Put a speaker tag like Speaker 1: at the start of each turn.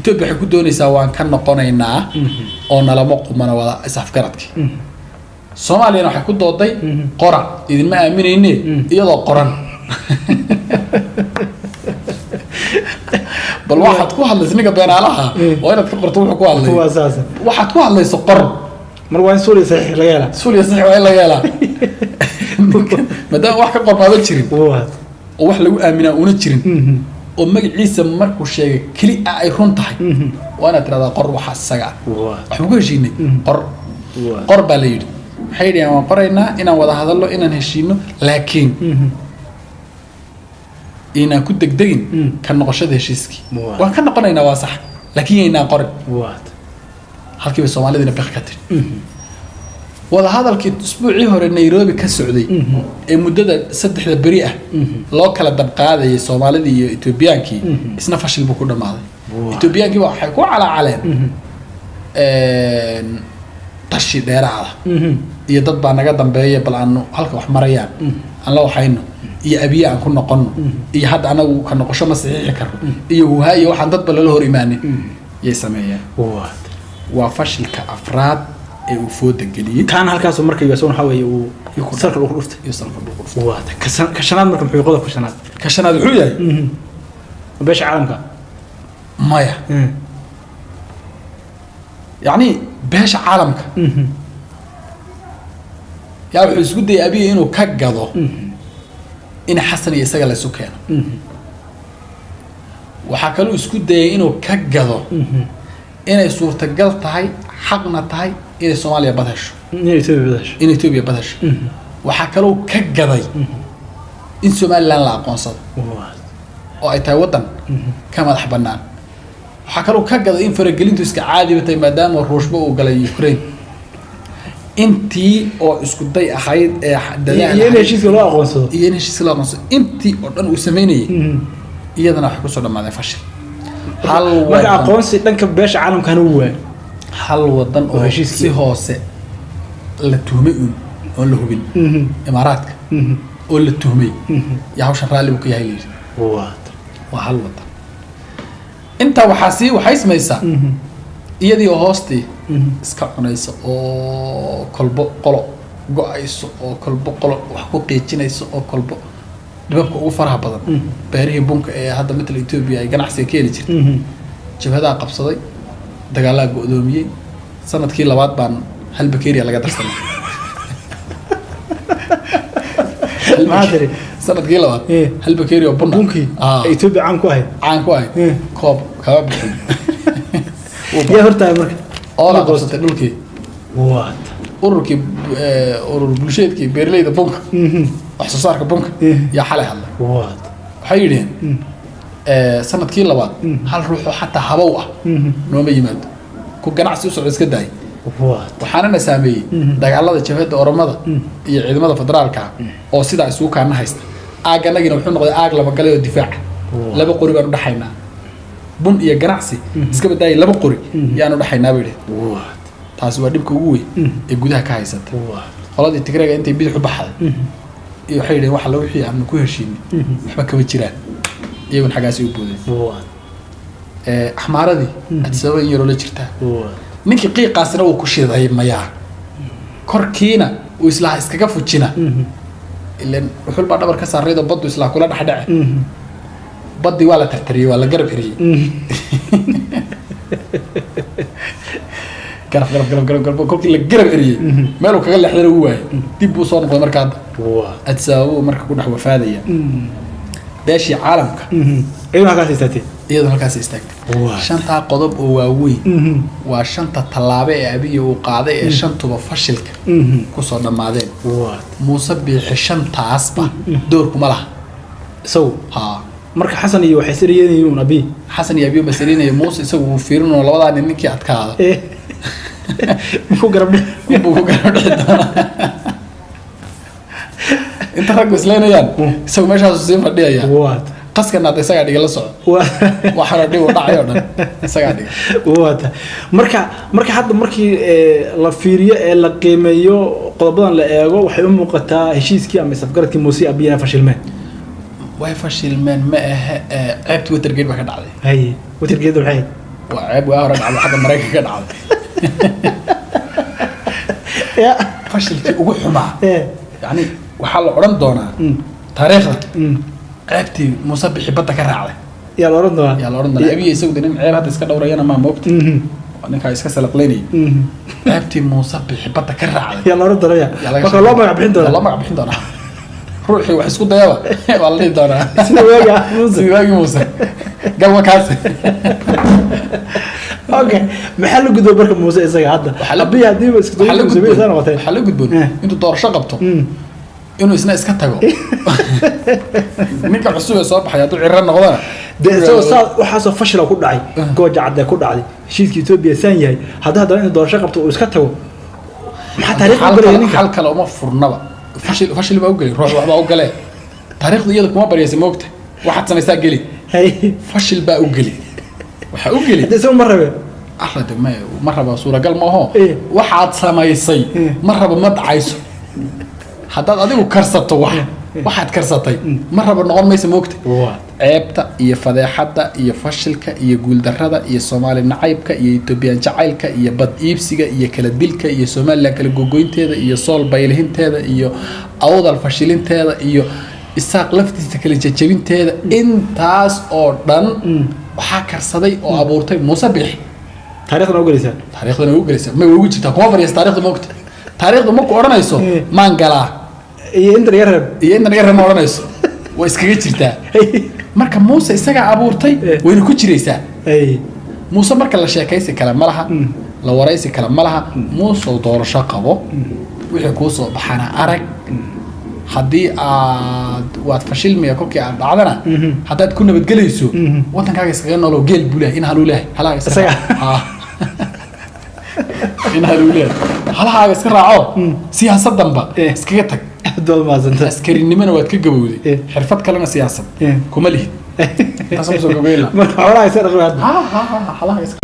Speaker 1: Ethiopia waxay ku doonaysaa waan ka noqonaynaa oo nalama qumana wada isafgaradkii Soomaaliya waxay ku dooday qora idinma aaminayne iyadoo qoran bal waxaad ku hadlaysaa ninka beenaalaha oo inaad ka qorto wuxuu ku hadlay waxaad ku hadlaysaa qor
Speaker 2: mar waan Suuriya saxiix laga helaa
Speaker 1: Suuriya saxiix waa laga helaa maadaama wax ka qormaaba jirin oo wax lagu aaminaa una jirin oo magaciisa markuu sheegay kali ay run tahay waana tirada qor waxa saga waxaan ku heshiinay qor baa la yiri waxay dhiyaan waan qoraynaa inaan wada hadallo inaan heshiino laakiin inaan ku degdegin ka noqoshada heshiiskii waan ka noqonaynaa waa sax laakiin inaan qorin halkii Soomaalida bixi ka tiri wada hadalkii usbuucii hore Nairobi ka socday ee muddada 3 bari ah loo kala dabqaaday Soomaalida iyo Ethiopiankii isna fashil buu ku dhamaaday Ethiopiankii waxay ku calaacaleen tashi dheeraada iyo dad baa naga dambeeyay bal aanu halka wax marayaan aan la waxayno iyo abiya aan ku noqono iyo hadda anagu ka noqosho ma saxiixi karo iyo huha iyo waxaan dad bal la hor imaanin yay sameeyeen waa fashilka afraad ee uu fooda galiyay
Speaker 2: kan halkaas markay yaasoo waxa weeye uu sarka ugu dhuftay iyo sarka ugu dhuftay waa ka shanaad marka muxuu qodobka shanaad
Speaker 1: ka shanaad wuxuu yahay
Speaker 2: beesha caalamka
Speaker 1: maya يعني beesha caalamka yaa wuxuu isku dayay abiga inuu ka gado in Xasan iyo isaga la isu keeno waxa kale uu isku dayay inuu ka gado inay suurtagal tahay xaqna tahay in Soomaaliya badasho in Ethiopia badasho waxa kale uu ka gaday in Somaliland la aqoonsado oo ay tahay wadan ka madax banaan waxa kale uu ka gaday in faragelintu iska caadi batay maadaama Ruushba uu galay Ukraine intii oo isku day ahayd ee
Speaker 2: dadaal iyo heshiis loo aqoonsado
Speaker 1: intii oo dhan uu sameeyay iyadana wax ku soo dhamaaday fashil hal
Speaker 2: wadan aqoonsi dhanka beesha caalamkan uu waa
Speaker 1: hal wadan oo heshiis si hoose la tuhmay oo la hubin Imaaraadka oo la tuhmay yaa hawshan raali uu ka yahay waa hal wadan inta waxay ismaysaa iyadii hoostii iska cunaysa oo kolbo qolo go'ayso oo kolbo qolo wax ku qiijinayso oo kolbo dibabka ugu faraha badan beerihii bunka ee hadda midla Ethiopia ay ganacsiga ka heli jirtay jabhada qabsaday dagaalada go'doomiyay sanadkii labaad baan hal bakeeriya laga darsanay
Speaker 2: maadri
Speaker 1: sanadkii labaad hal bakeeriya
Speaker 2: bunkii Ethiopia caan ku ahay
Speaker 1: koob kaba bixin
Speaker 2: يا هرتا مرك
Speaker 1: أولا قصة دولكي
Speaker 2: وات
Speaker 1: ururkii bulsheedkii beerleyda bunka wax soo saarka bunka yaa xalay hadlay waxay yidheen sanadkii labaad hal ruux oo xataa habow ah nooma yimaado ku ganacsi u socdo iska daay waxaana saameeyay dagaalada jabhada Oromada iyo ciidamada federaalka oo sidaa isugu kaana haysta aaganagina wuxuu noqday aag laba galay oo difaac laba qori baan u dhaxaynaa bun iyo ganacsi iska badaay laba qori yaanu dhaxaynaa bay taas waa dibka ugu weyn ee gudaha ka haysata qoladii Tigreega intay bidix u baxday iyo waxay yiraahdeen waxa la wixii aan ku heshiinay waxba kama jiraan iyagu xagaasi u booday axmaaradii adsaba yaro la jirta ninkii qiiqaasna uu ku shiday maya korkiina uu islaa iskaga fujina ileen wuxuu baa dhabar ka saareedo badu islaa kula dhaxdhac badii waa la tartariyay waa la garab xiriyay garab kolkii la garab xiriyay meel uu kaga leexday uu waayay dib uu soo noqday markaa adsaba markaa ku dhax wafaadaya beeshii caalamka iyadoo halkaas istaagtay shanta qodob oo waaweyn waa shanta talaabo ee abiga uu qaaday ee shantuba fashilka ku soo dhamaadeen Muuse Biixi shantaasba door kuma laha
Speaker 2: marka Xasan iyo waxay siriyeen Abi
Speaker 1: Xasan iyo Abi mas'uuliyiin Muuse isagu fiirino labada ninkii adkaada
Speaker 2: ku garab
Speaker 1: inta rag islaynayaan isagu meeshaas sii fadhiyaya qaskan aad isaga dhiga la soco waxa dhigo dhacayo dhan isaga dhiga
Speaker 2: marka hadda markii la fiiriyo ee la qiimeeyo qodobadan la eego waxay u muuqataa heshiiskii ama safgaradkii Muuse Abiyana fashilmeen
Speaker 1: way fashilmeen ma aha ceebti Watergate ba ka dhacday
Speaker 2: hay Watergate waxay
Speaker 1: وعيب وأهرج على حاجة مريكا كده عاد
Speaker 2: يا
Speaker 1: فشل وجوه مع
Speaker 2: إيه
Speaker 1: يعني وحال عرن دونا تاريخه عيبتي مسبح بدك الرعلة
Speaker 2: يا الأورن ده
Speaker 1: يا الأورن ده أبي يسوق دنيم عيب هذا إسكال دورينا ما موقت وأنك عايز كسر قليني عيبتي مسبح بدك الرعلة
Speaker 2: يا الأورن ده يا بس الله ما يبحين ده
Speaker 1: الله ما يبحين دونا روحي وحسكو ديابا والله دونا
Speaker 2: سيواجا موسى
Speaker 1: سيواجي موسى قال كاسي
Speaker 2: اوكي محل قدو بركه موسى اسا عدا ابي هدي بس كدو موسى سنه وقتين
Speaker 1: حلو قدبون انتو doorasho qabto inuu isna iska tago ninka cusub ee soo baxay haduu ciran noqdana
Speaker 2: de soo waxa soo fashil ku dhacay gooja cadda ku dhacday heshiiska Ethiopia san yahay hadaa inuu doorasho qabto oo iska tago maxaa taariikhda galay ninka
Speaker 1: hal kale uma furnaba fashil ba u galay ruux waxba u galay taariikhda iyada kuma bariyay moogta waxaad samaysaa gali fashil ba u galay waxa u galay
Speaker 2: de soo maraba
Speaker 1: أحد مرة صورة قال ما هو واحد سمايسي مرة بمدعيسو حتى أديكو كرسته واحد كرسته مرة بنقول ما يسموكت عيبتا إيه فضيحتا إيه فشلك إيه قول دردا إيه سومالي نعيبك إيه توبيان جعيلك إيه بد إيبسيكا إيه كلاديلك إيه سومالي كالجوجوين تيدا إيه صول بايلهين تيدا إيه أوضا الفشلين تيدا إيه إساق لفتي تكالي جاجبين تيدا إنتاس أوردن وحاكرسدي أو أبورتي مصبح
Speaker 2: taariikhdan ugu galeysa
Speaker 1: taariikhdan ugu galeysa ma ugu jirtaa kuma fariyas taariikhda moogta taariikhda ma ku oranayso maan galaa
Speaker 2: iyo inta laga reeb
Speaker 1: ma oranayso way iskaga jirtaa marka Muuse isaga abuurtay wayna ku jireysaa Muuse marka la sheekaysi kala malaha la waraysi kala malaha Muuse doorasho qabo wixii ku soo baxana arag haddii aad waad fashilmaya kolkii aad dhacdana haddaad ku nabad gelayso wadankaaga iskaga noolo geel buu leeyahay in haluu leeyahay halaaga isaga in haluu leeyahay halaaga iska raaco siyaasadanba iskaga tag
Speaker 2: dool maasanta
Speaker 1: askarinimana waad ka gabowday xirfad kalena siyaasad kuma lihid taasoo soo gabeeyna
Speaker 2: marka xoolaha iska dhaqaad
Speaker 1: halaaga